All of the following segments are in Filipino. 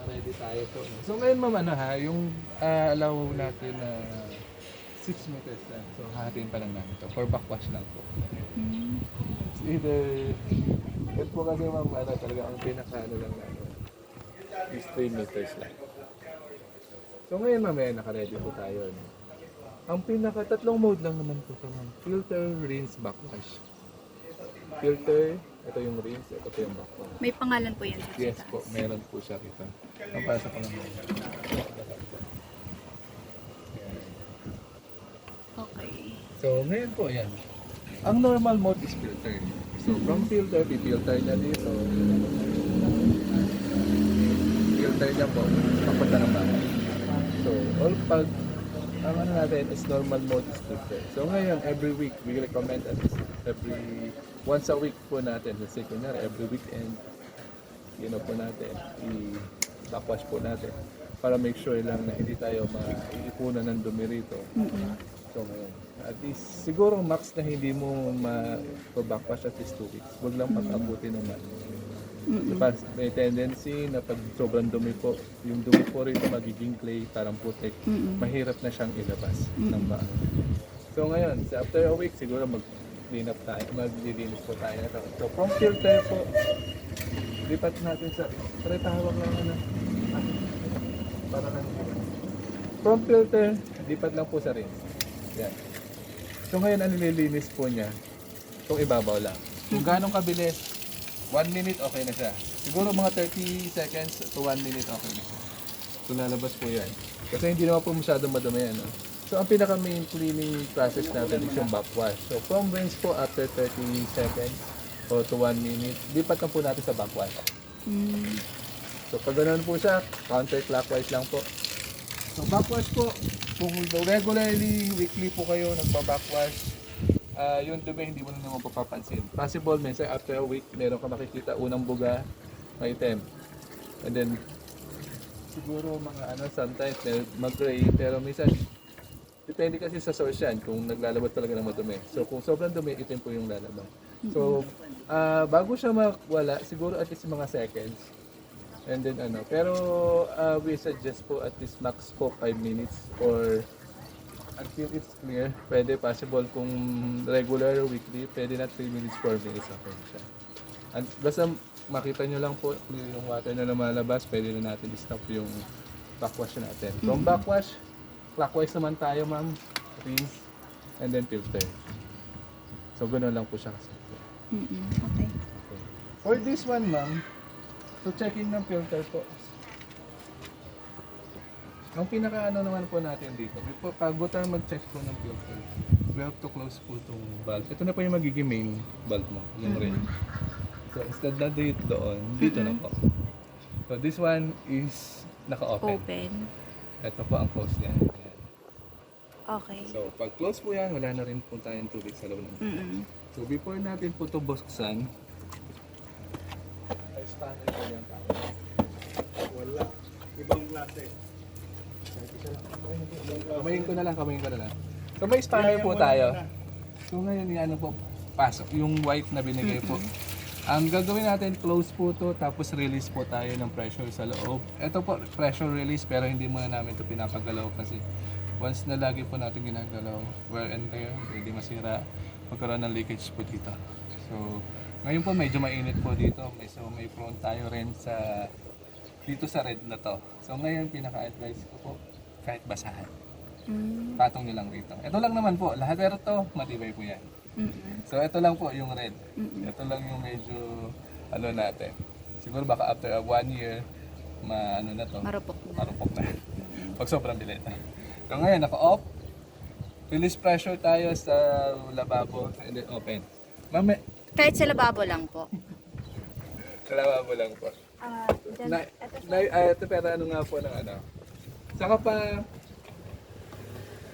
naka-ready tayo po. No? So ngayon ma'am, ano ha, yung allow natin na 6 meters lang. So hahatiin pa lang namin ito. For backwash lang po. It's either, yun po kasi ma'am, ano, talaga ang pinaka-ano lang namin is 3 meters lang. So ngayon mamaya naka-ready po tayo. No? Ang tatlong mode lang naman po ito ma'am. Filter, rinse, backwash. Filter, ito yung rinse, ito po yung backwash. May pangalan po yan sa Yes taas. po, meron po siya kita. Ang para sa pangalan. Okay. So ngayon po yan. Ang normal mode is filter. So from filter, pipilter niya dito. Filter niya po, papunta ng bahay. So all pag ang ano natin is normal mode is filter. So ngayon, every week, we recommend at least once a week po natin. Let's say, kunyari, every weekend, po natin, i-backwash po natin para make sure lang na hindi tayo maiipunan ng dumi rito. So ngayon, at least, siguro max na hindi mo ma-backwash at least 2 weeks. Huwag lang pag-abutin naman. May tendency na pag sobrang dumi po, yung dumi po rito magiging clay, parang putik, mahirap na siyang ilabas ng baan. So ngayon, after a week, siguro mag-clean up tayo, maglilinis po tayo. So from filter po, lipat natin sa, tawag lang ano, para lang from filter, lipat lang po sa rinse. Yan. So ngayon, ang nililinis po niya, itong ibabaw lang. Kung gano'ng kabilis, 1 minute okay na siya. Siguro mga 30 seconds to 1 minute okay na siya. So lalabas po yan. Kasi hindi naman po masyadong madumi yan. No? So ang pinaka main cleaning process natin is yung backwash. So from rinse po after 30 seconds or to 1 minute, lipat lang po natin sa backwash. So pag ganoon po siya, counterclockwise lang po. So backwash po, kung regularly, weekly po kayo nagpa-backwash, yung dumi hindi mo na naman papapansin. Possible, minsan after a week, meron ka makikita unang buga, maitim. And then, siguro mga sometimes mag-gray, pero minsan, depende kasi sa source yan, kung naglalabas talaga ng madumi. So kung sobrang dumi, itim po yung lalabas. So, bago siya mawala, siguro at least mga seconds. And then pero we suggest po at least max po 5 minutes or until it's clear. Pwede possible kung regular, weekly, pwede na 3 minutes, 4 minutes okay na siya. And basta makita nyo lang po clear yung water na lumalabas, pwede na natin i-stop yung backwash natin. From backwash, clockwise naman tayo ma'am, rinse, and then filter. So ganoon lang po siya kasi. Okay. For this one ma'am, so checking ng filter po. Ang pinaka naman po natin dito, bago tayo mag-check po ng filter, we have to close po itong valve. Ito na po yung magiging main valve mo, yung red. So instead na dito doon, dito na po. So this one is naka-open. Open. Ito po ang close niya. Ayan. Okay. So pag close po yan, wala na rin po tayong tubig sa loob ng So before natin po ito buksan, ay spanner po yan tayo. Wala. Ibang klase. Kamayin ko na lang. So may spanner po tayo. So ngayon yan po, pasok. Yung white na binigay po. Ang gagawin natin, close po to, tapos release po tayo ng pressure sa loob. Ito po, pressure release, pero hindi muna namin ito pinapagalaw kasi once na lagi po natin ginagalaw, wear and tear, hindi masira, magkaroon ng leakage po dito. So ngayon po medyo mainit po dito, so may prone tayo rin dito sa red na to. So ngayon pinaka-advise ko po, kahit basahan. Patong nyo lang dito. Ito lang naman po, lahat pero to, matibay po yan. So ito lang po yung red. Ito lang yung medyo natin. Siguro baka after 1 year, Marupok na. marupok na. Pag sobrang bilit. So ngayon, naka-off. Release pressure tayo sa lababo and then open. Kahit sa lababo lang po. Sa lababo lang po. Ito pero nga po ng Saka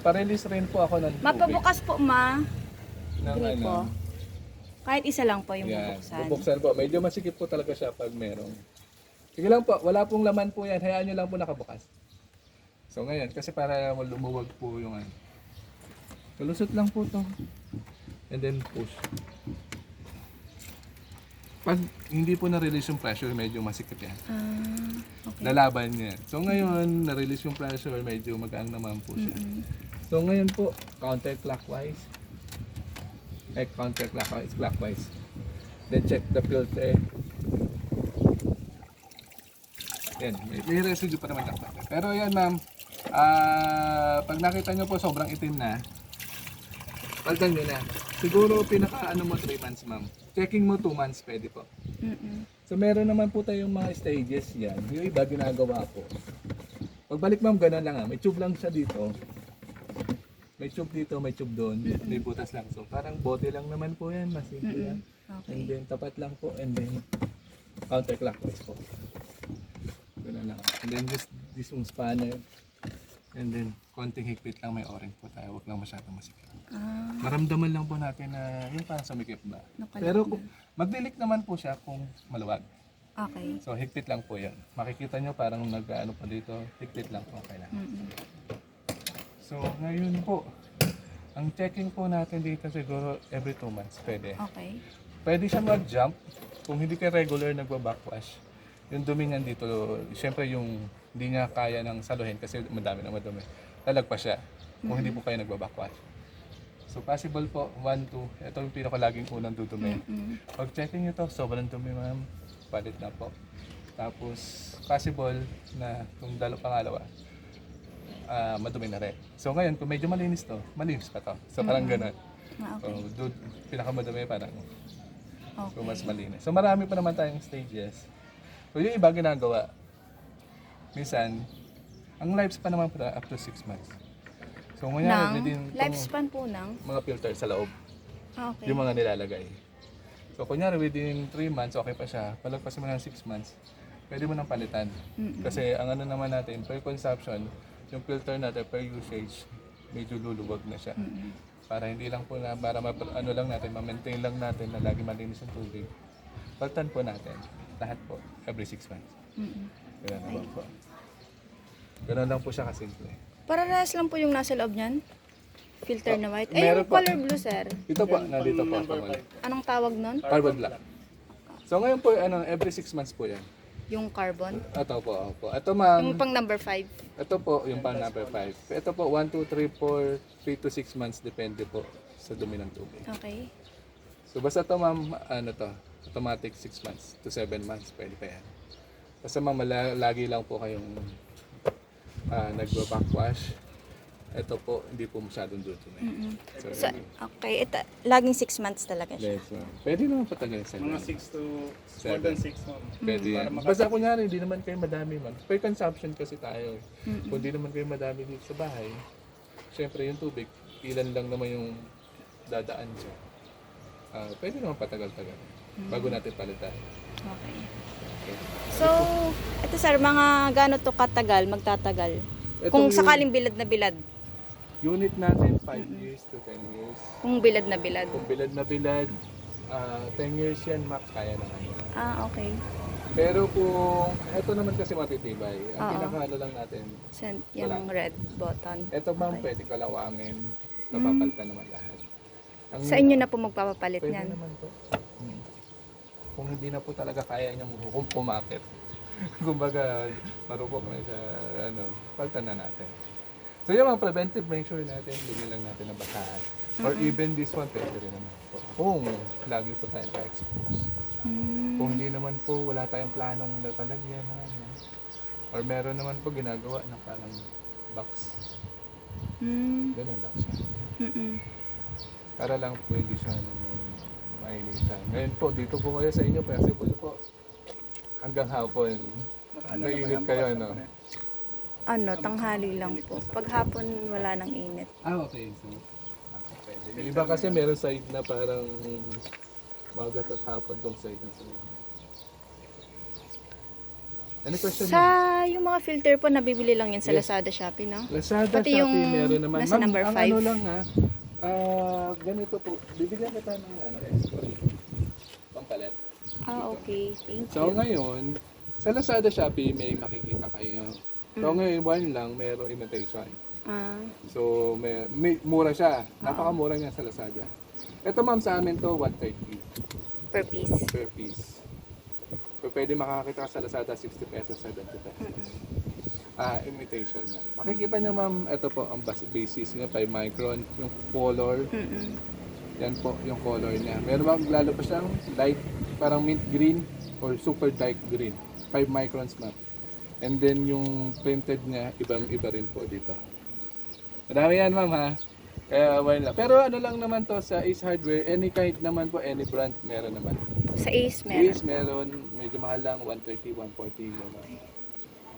pa-release rin po ako ng tubig. Mapabukas po, ma. Ng Gripo. Kahit isa lang po yung yan, bubuksan. bubuksan po. Medyo masikip po talaga siya pag merong. Sige lang po, wala pong laman po yan. Hayaan nyo lang po nakabukas. So ngayon, kasi para lumuwag po yung Kalusot lang po to. And then push. Pag hindi po na-release yung pressure, medyo masikip yan. Okay. Lalaban niya. So ngayon, na-release yung pressure, medyo magaan naman po siya. So ngayon po, counterclockwise. Counterclockwise, clockwise. Then check the filter. Yan, may residue pa naman ng filter. Pero yan ma'am, pag nakita nyo po sobrang itim na, palitan nyo na. Siguro pinaka ano mo 3 months ma'am. Checking mo 2 months pwede po. So meron naman po tayong mga stages yan. Yung iba ginagawa ko. Pagbalik ma'am, ganun lang May tube lang siya dito. May tube dito, may tube doon. May butas lang. So parang bote lang naman po yan. Mas simple yan. And then tapat lang po. And then counterclockwise po. Ganun lang. And then this yung spanner. And then konting higpit lang, may o-ring po tayo. Huwag lang masyadong masikip. Maramdaman lang po natin na yung parang sumikip ba. Pero magdilik naman po siya kung maluwag. Okay. So higpit lang po yan. Makikita nyo parang nag-ano pa dito. Higpit lang po kailangan. So ngayon po, ang checking po natin dito siguro every 2 months pwede. Okay. Pwede siya mag-jump kung hindi ka regular nagba-backwash. Yung dumingan dito, syempre yung hindi niya kaya ng saluhin kasi madami na madumi. Lalagpas siya kung hindi po kayo nagba-backwash. So possible po, 1, 2, ito yung pinakalaging unang dudumi. Pag checking nyo to, sobrang dumi ma'am, palit na po. Tapos possible na kung pangalawa, madumi na rin. So ngayon, kung medyo malinis to, malinis pa to. So parang ganun. Okay. So pinakamadumi parang Okay. so mas malinis. So marami pa naman tayong stages. So yung iba ginagawa, minsan, ang lifespan naman pala up to 6 months. So ngayon, Lifespan po ng? mga filter sa loob, Okay. yung mga nilalagay. So kunyari within 3 months, okay pa siya. Palagpas mo ng 6 months, pwede mo nang palitan. Kasi ang ano naman natin, per consumption, yung filter natin per usage, medyo luluwag na siya. Para hindi lang po na, para ano lang natin, ma-maintain lang natin na lagi malinis ang tubig. Palitan po natin, lahat po, every 6 months. Ganun naman po. Ganun lang po siya kasimple. Parehas lang po yung nasa loob niyan? Filter na white? meron Yung po. color blue, sir. Ito po, nandito po. Anong tawag nun? Carbon black. So ngayon po, every 6 months po yan. Yung carbon? Ito po, opo. Ito ma'am, Yung pang number 5? ito po yung pang number 5. Ito po, 1, 2, 3, 4, 3 to 6 months, depende po sa dumi ng tubig. Okay. So basta ito ma'am, ano to, automatic 6 months to 7 months, pwede pa yan. Basta ma'am, lagi lang po kayong nagba-backwash. Ito po, hindi po masyadong dudumi. So, okay, ito, laging 6 months talaga siya. Yes, ma'am. Pwede naman patagalin sa Mga 6 to more than 6 months. Pwede yan. Basta kunyari, hindi naman kayo madami man. Per consumption kasi tayo. Kung hindi naman kayo madami dito sa bahay, syempre yung tubig, ilan lang naman yung dadaan siya. Pwede naman patagal-tagal. Bago natin palitan. Okay. Okay. So, ito sir, mga gaano to katagal, magtatagal? Ito Kung yung sakaling bilad na bilad. Unit natin, 5 years to 10 years. Kung bilad na bilad. Kung bilad na bilad, 10 years yan, max kaya na ngayon. Okay. Pero kung, ito naman kasi matitibay. Ang Oo. pinakaano lang natin, Send yung red button. ito ma'am, Okay. pwede kalawangin, napapalitan naman lahat. Ang, Sa inyo na po magpapapalit pwede niyan. naman po. Kung hindi na po talaga kaya niyang pumakit. Kumbaga, marupok na sa palitan na natin. So yung mga preventive measure natin, bigyan lang natin ng basahan. Or even this one, pwede rin naman po. Kung lagi po tayong ka-expose. Kung hindi naman po, wala tayong planong talagyan. Or meron naman po ginagawa ng parang box. Ganun lang siya. Para lang po hindi siya mainitan. Ngayon po, dito po kayo sa inyo, possible po. Hanggang hapon. Mainit kayo, no? Tanghali lang po. Pag hapon, wala nang init. Okay. So, pwede. Yung iba kasi meron side na parang magat at hapon tong side na side. Any question Sa yung mga filter po, nabibili lang yan sa Yes. Lazada, Shopee, no? Lazada, Pati Shopee, yung meron naman. nasa Ma'am, number ang 5. ano lang ha, ganito po, bibigyan kita ng extra pampalit. Okay. Thank So you. ngayon, sa Lazada, Shopee, may makikita kayo. So ngayon, one lang, merong imitation. So mura siya, napakamura niya sa Lazada. Ito ma'am sa amin to, 130. per piece. per piece. So, pwede makakita ka sa Lazada, 60 pesos, 70 pesos. Imitation na. Makikita nyo ma'am, ito po ang basis niya, 5 micron, yung color, Mm-mm. yan po yung color niya. Meron bang lalo pa siyang light, parang mint green or super dark green, 5 microns ma'am. And then yung printed niya, ibang-iba rin po dito. Marami yan ma'am ha. Kaya wala. Pero ano lang naman to sa Ace Hardware, any kind naman po, any brand meron naman. Sa Ace meron. Ace meron, medyo mahal lang, 130, 140 naman.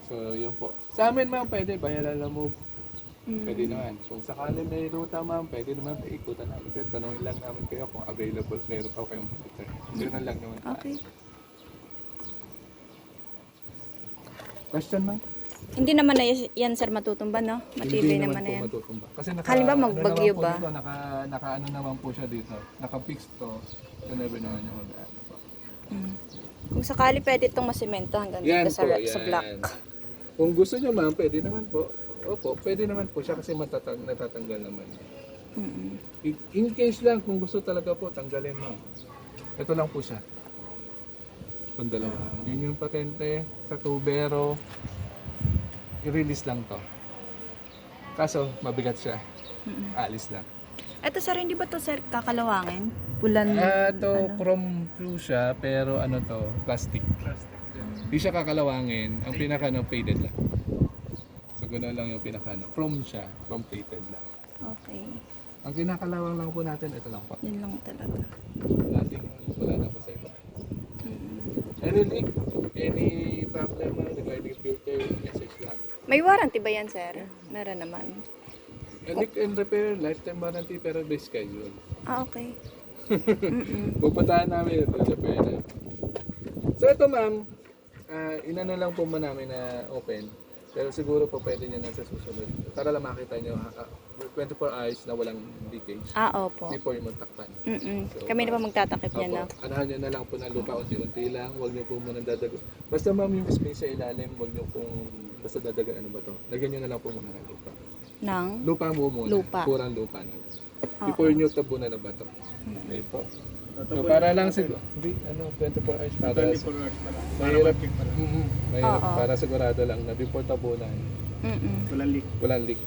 So yun po. Sa amin ma'am, pwede, bayaran lang mo. Pwede naman. Kung sakali may ruta ma'am, pwede naman paikutan namin. Pero tanongin lang namin kayo kung available, meron pa kayong computer. Ganun lang naman. Okay. Question ma'am? Hindi naman na yan sir matutumba, no? Matibay Hindi naman na po yan. matutumba. Kasi Halimbawa, magbagyo ano naman po ba? Dito, naka ano naman po siya dito. Naka-fix to. So never naman yung mag-ano po. Kung sakali pwede itong masemento hanggang Yan dito sa, po, sa yan. block. Kung gusto niyo ma'am, pwede naman po. Opo, pwede naman po siya kasi natatanggal naman. Mm-mm. In case lang, kung gusto talaga po, tanggalin mo. Ito lang po siya. Kung dalawa. Yun yung patente sa tubero. I-release lang to. Kaso, mabigat siya. Alis lang. Ito sir, hindi ba to sir kakalawangin? Ulan, Ito, chrome blue siya, pero ano to, plastic. Hindi siya kakalawangin. Ang pinaka faded lang. So, gano'n lang yung pinaka chrome siya, chrome plated lang. Okay. Ang kinakalawang lang po natin, ito lang po. Yun lang talaga. Wala na po sa iba. Any leak, any problem regarding filter, message lang. May warranty ba yan sir? Meron naman. Leak and repair, lifetime warranty, pero by schedule. Ah, okay. Pupuntahan namin ito, repair na. So ito ma'am, inano lang po muna namin na open. Pero siguro po pwede nyo na sa susunod. Para lang makita nyo, 24 hours na walang leakage. Ah, opo. Before yung magtakpan. So, Kami na pa magtatakip niya, no? Anahan nyo na lang po ng lupa unti-unti lang. Huwag nyo po muna dadago. Basta ma'am yung space sa ilalim, huwag nyo pong basta dadagan ano ba to. Lagyan nyo na lang po muna ng lupa. Nang? Lupa mo muna. Lupa. Kurang lupa na. Before nyo tabunan na ba to. Okay po. So para lang siguro, hindi, 24 hours para 24 hours pala. Para mahirap. mag-click pala. Mahirap Oo. para sigurado lang na before tabunan, Walang leak. walang leak.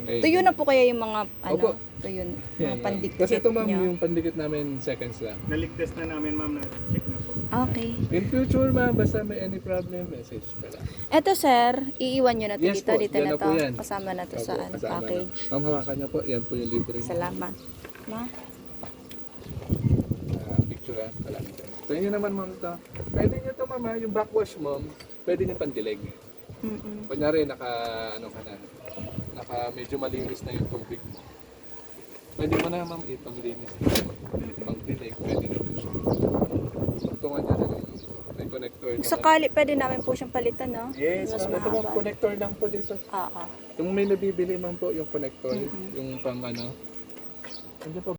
Okay. Tuyo na po kaya yung mga, Opo. tuyo na, Yan, mga ma'am. pandikit Kasi ito ma'am, nyo. yung pandikit namin seconds lang. Na-leak test na namin ma'am, na-check na po. Okay. In future ma'am, basta may any problem, message ka lang. Eto sir, iiwan nyo na to Yes dito, po, dito yan na na po to. yan. Kasama na to Opo, sa ano, kasama package. na. Ma'am, hawakan niyo po, yan po yung libre. Salamat. Ma? Picture salamat. So yun naman ma'am ito. Pwede nyo ito ma'am, yung backwash ma'am, pwede nyo pandilig. Kunyari, ano ka na, medyo malinis na yung tubig mo. Pwede mo na ma'am ipanglinis na. Pang-dilig, pwede na po siya. Tungan nyo na lang. May connector naman. Sakali, pwede namin po siyang palitan, no? Yes, Mas ma'am, ito ma'am, mahaba. connector lang po dito. Oo. Yung may nabibili ma'am po, yung connector, yung pang ano. Ano pa